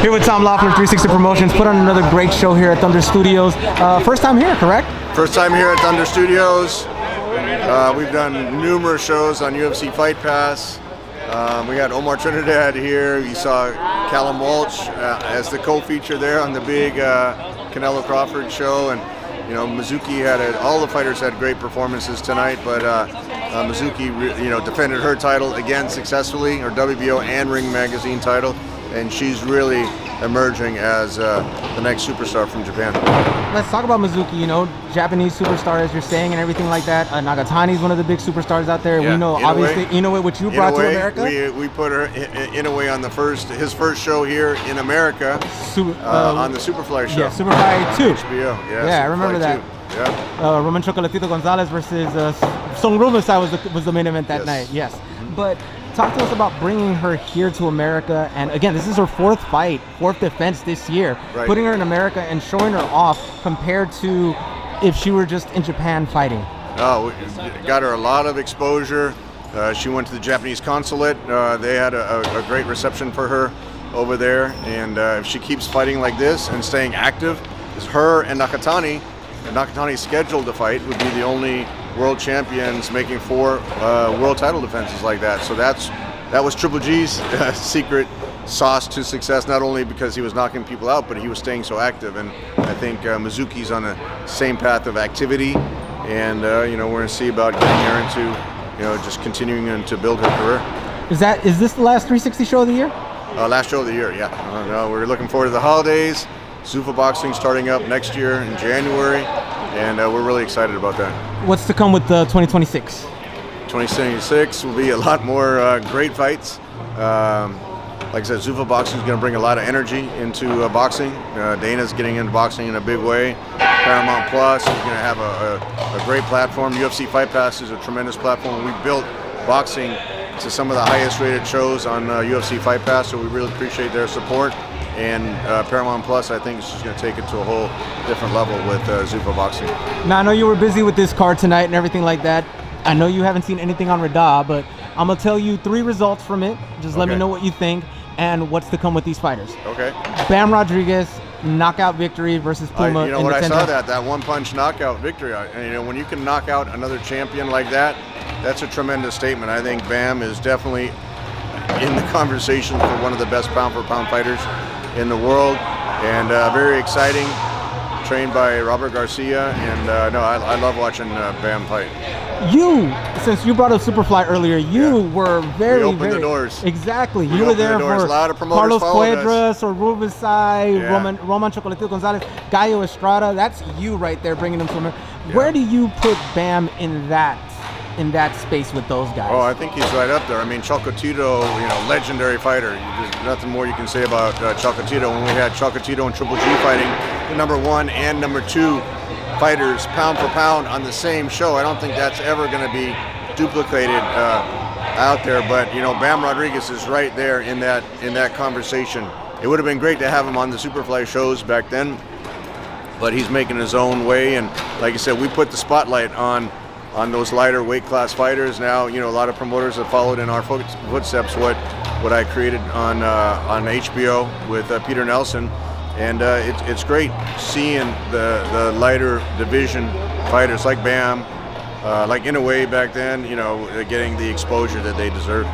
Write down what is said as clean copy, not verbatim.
Here with Tom Loeffler, 360 Promotions, put on another great show here at Thunder Studios. First time here, correct? First time here at Thunder Studios. We've done numerous shows on UFC Fight Pass. We got Omar Trinidad here. You saw Callum Walsh as the co-feature there on the big Canelo Crawford show, and you know Mizuki all the fighters had great performances tonight, but Mizuki defended her title again successfully, her WBO and Ring Magazine title, and she's really emerging as the next superstar from Japan. Let's talk about Mizuki, Japanese superstar, as you're saying, and everything like that. Nagatani's one of the big superstars out there. Yeah, we know, obviously, Inoue, which you brought to America. We put her Inoue on his first show here in America on the Superfly show. Yeah, Superfly 2. HBO, yeah, I remember that. Yeah. Roman Chocolatito Gonzalez versus Song Rumusai was the main event that night. Yes. But talk to us about bringing her here to America, and again, this is her fourth defense this year. Right. Putting her in America and showing her off compared to if she were just in Japan fighting. Oh, we got her a lot of exposure. She went to the Japanese consulate. They had a great reception for her over there, and if she keeps fighting like this and staying active, it's her and Nakatani. And Nakatani's scheduled to fight would be the only world champions making 4 world title defenses like that. So that was Triple G's secret sauce to success, not only because he was knocking people out, but he was staying so active. And I think Mizuki's on the same path of activity, and we're going to see about getting her into just continuing to build her career. Is this the last 360 show of the year? Last show of the year, yeah. We're looking forward to the holidays. Zuffa Boxing starting up next year in January, and we're really excited about that. What's to come with 2026? 2026 will be a lot more great fights. Like I said, Zuffa Boxing is going to bring a lot of energy into boxing. Dana's getting into boxing in a big way. Paramount Plus is going to have a great platform. UFC Fight Pass is a tremendous platform. We built boxing to some of the highest rated shows on UFC Fight Pass, so we really appreciate their support. And Paramount Plus, I think, is just going to take it to a whole different level with Zuffa Boxing. Now, I know you were busy with this card tonight and everything like that. I know you haven't seen anything on Rada, but I'm going to tell you 3 results from it. Just let me know what you think and what's to come with these fighters. Okay. Bam Rodriguez, knockout victory versus Puma. I saw that one-punch knockout victory. And when you can knock out another champion like that, that's a tremendous statement. I think Bam is definitely in the conversation for one of the best pound-for-pound fighters in the world, and very exciting. Trained by Robert Garcia, and I love watching Bam fight. Since you brought up Superfly earlier, were we opened the doors. Exactly. You were there for a lot of promoters Carlos Cuadras or Rubensai, Roman Chocolatito Gonzalez, Gallo Estrada. That's you right there, bringing them to America. Where do you put Bam in that space with those guys? Oh, I think he's right up there. I mean, Chocolatito, legendary fighter. There's nothing more you can say about Chocolatito. When we had Chocolatito and Triple G fighting, the #1 and #2 fighters pound for pound on the same show, I don't think that's ever going to be duplicated out there. But Bam Rodriguez is right there in that conversation. It would have been great to have him on the Superfly shows back then, but he's making his own way. And like I said, we put the spotlight on those lighter weight class fighters. Now, a lot of promoters have followed in our footsteps what I created on HBO with Peter Nelson, and it's great seeing the lighter division fighters like Bam, like Inoue back then, getting the exposure that they deserve.